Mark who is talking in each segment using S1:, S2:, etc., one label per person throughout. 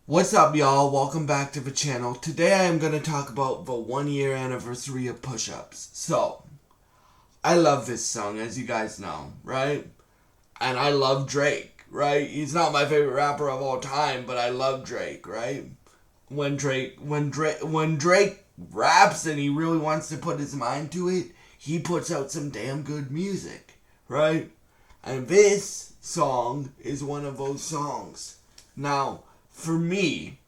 S1: What's up, y'all? Welcome back to the channel. Today I am going to talk about the 1 year anniversary of Push-Ups. So, I love this song, as you guys know, right? And I love Drake, right? He's not my favorite rapper of all time, but I love Drake, right? When Drake raps and he really wants to put his mind to it, he puts out some damn good music, right? And this song is one of those songs. Now, for me,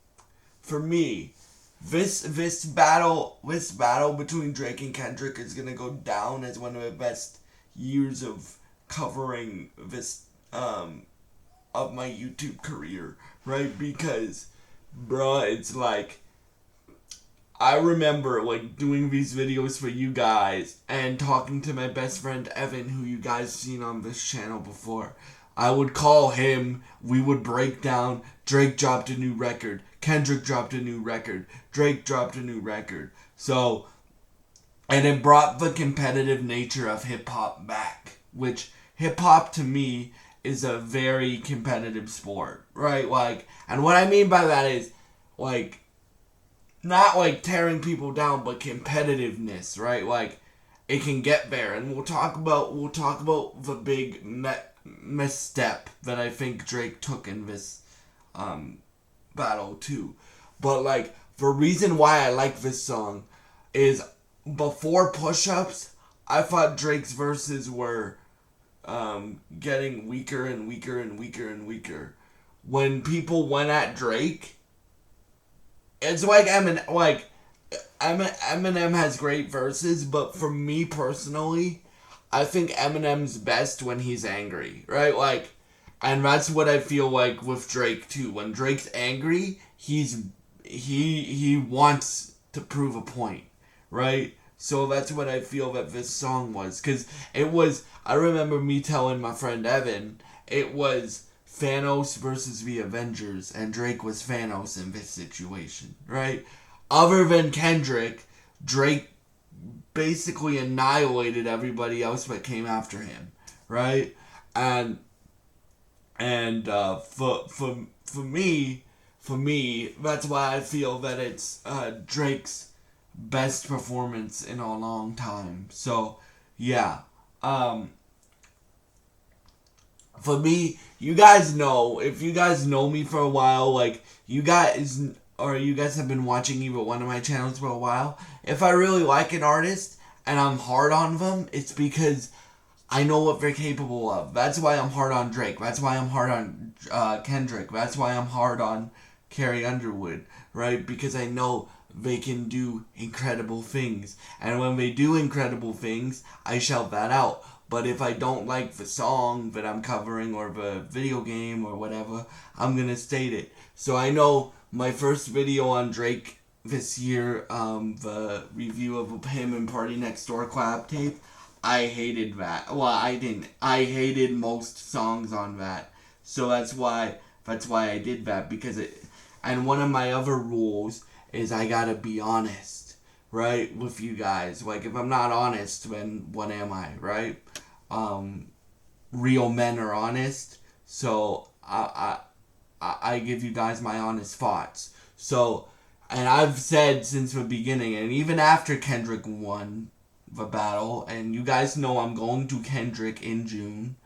S1: for me, this battle between Drake and Kendrick is gonna go down as one of the best years of covering this of my YouTube career, right? Because, bruh, it's like I remember like doing these videos for you guys and talking to my best friend Evan, who you guys seen on this channel before. I would call him, we would break down Drake dropped a new record, Kendrick dropped a new record, Drake dropped a new record. So, and it brought the competitive nature of hip hop back, which hip hop to me is a very competitive sport, right? Like, and what I mean by that is like not like tearing people down, but competitiveness, right? Like it can get there, and we'll talk about the big misstep that I think Drake took in this um, battle too. But like the reason why I like this song is before push-ups, I thought Drake's verses were getting weaker and weaker and weaker and weaker. When people went at Drake, it's like Eminem has great verses, but for me personally, I think Eminem's best when he's angry, right? Like, and that's what I feel like with Drake too. When Drake's angry, he wants to prove a point, right? So that's what I feel that this song was, because it was. I remember me telling my friend Evan, it was Thanos versus the Avengers, and Drake was Thanos in this situation, right? Other than Kendrick, Drake basically annihilated everybody else that came after him, right? And for me, that's why I feel that it's Drake's best performance in a long time. So yeah, um, for me, you guys know, if you guys know me for a while, like you guys have been watching either one of my channels for a while, if I really like an artist and I'm hard on them, it's because I know what they're capable of. That's why I'm hard on Drake. That's why I'm hard on Kendrick. That's why I'm hard on Carrie Underwood, right? Because I know they can do incredible things. And when they do incredible things, I shout that out. But if I don't like the song that I'm covering or the video game or whatever, I'm going to state it. So I know my first video on Drake this year, the review of him and Party Next Door collab tape, I hated that. Well, I didn't. I hated most songs on that. So that's why I did that, because it, and one of my other rules is I gotta be honest, right, with you guys. Like if I'm not honest, then what am I, right? Um, Real men are honest, so I give you guys my honest thoughts. So, and I've said since the beginning, and even after Kendrick won the battle, and you guys know I'm going to Kendrick in June,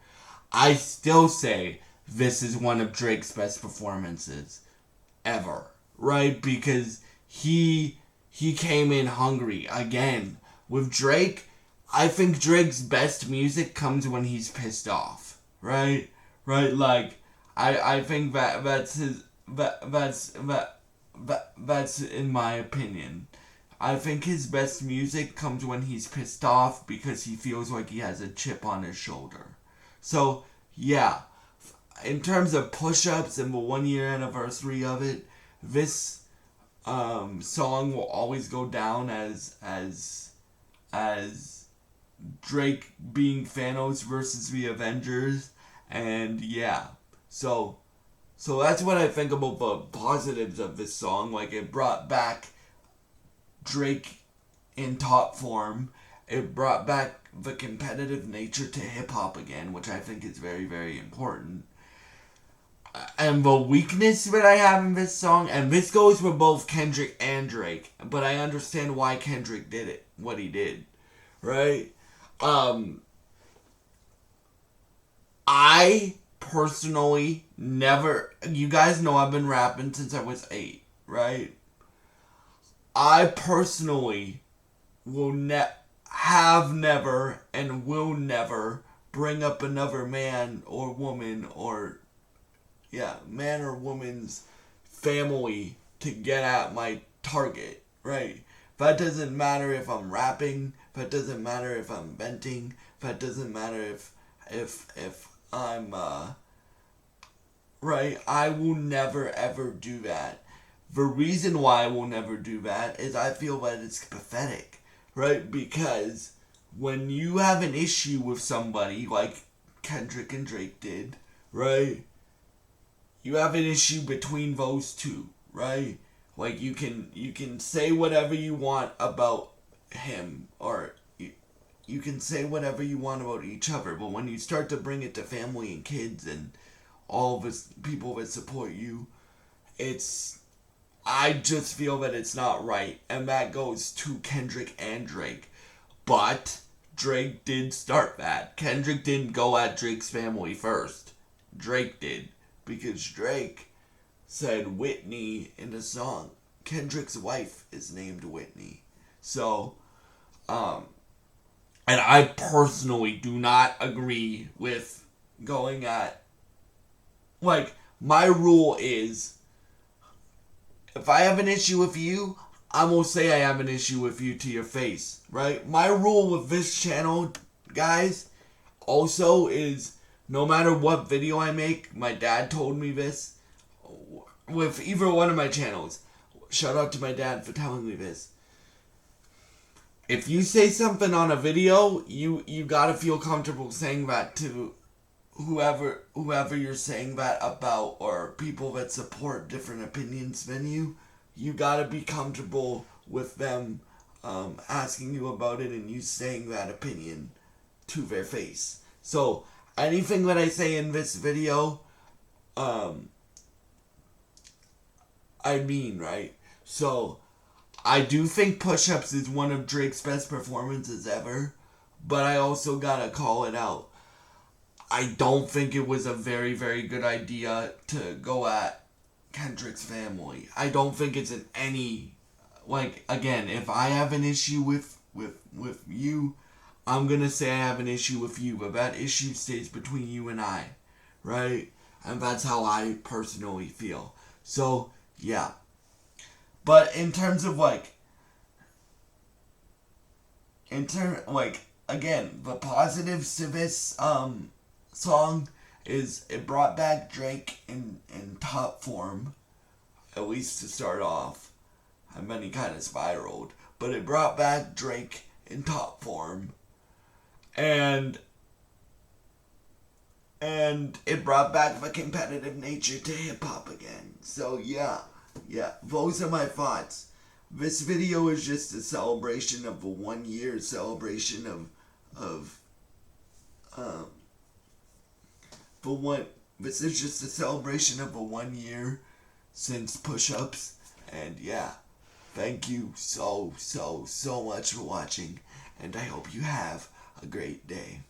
S1: I still say this is one of Drake's best performances ever, right? Because he came in hungry again. With Drake, I think Drake's best music comes when he's pissed off, right? Right, like I think that's his that's in my opinion. I think his best music comes when he's pissed off because he feels like he has a chip on his shoulder. So, yeah, in terms of push-ups and the 1 year anniversary of it, this song will always go down as Drake being Thanos versus the Avengers, and yeah, so that's what I think about the positives of this song. Like it brought back Drake in top form. It brought back the competitive nature to hip hop again, which I think is very, very important. and the weakness that I have in this song, and this goes for both Kendrick and Drake, but I understand why Kendrick did it, what he did, right? I personally never, you guys know I've been rapping since I was 8, right? I personally will have never and will never bring up another man or woman or man or woman's family to get at my target, right? That doesn't matter if I'm rapping, that doesn't matter if I'm venting, that doesn't matter if I'm right? I will never ever do that. The reason why I will never do that is I feel that it's pathetic, right? Because when you have an issue with somebody like Kendrick and Drake did, right? You have an issue between those two, right? Like you can say whatever you want about him, or you can say whatever you want about each other, but when you start to bring it to family and kids and all of the people that support you, I just feel that it's not right, and that goes to Kendrick and Drake. But Drake did start that. Kendrick didn't go at Drake's family first. Drake did. Because Drake said Whitney in the song. Kendrick's wife is named Whitney. So, and I personally do not agree with going at, like, my rule is, if I have an issue with you, I'm gonna say I have an issue with you to your face, right? My rule with this channel, guys, also is no matter what video I make, my dad told me this, with either one of my channels. Shout out to my dad for telling me this. If you say something on a video, you gotta feel comfortable saying that to whoever you're saying that about, or people that support different opinions than you. You gotta be comfortable with them asking you about it and you saying that opinion to their face. So anything that I say in this video, I mean, right? So I do think Push-Ups is one of Drake's best performances ever, but I also gotta call it out. I don't think it was a very, very good idea to go at Kendrick's family. I don't think it's in any, like, again, if I have an issue with you, I'm gonna say I have an issue with you, but that issue stays between you and I, right? And that's how I personally feel. So, yeah. But in terms of, again, the positives to this, song is it brought back Drake in top form, at least to start off. And then he kind of spiraled. But it brought back Drake in top form. And it brought back the competitive nature to hip-hop again. So yeah, those are my thoughts. This video is just a celebration of the 1 year celebration this is just a celebration of a 1 year since Push-Ups, and yeah, thank you so much for watching, and I hope you have a great day.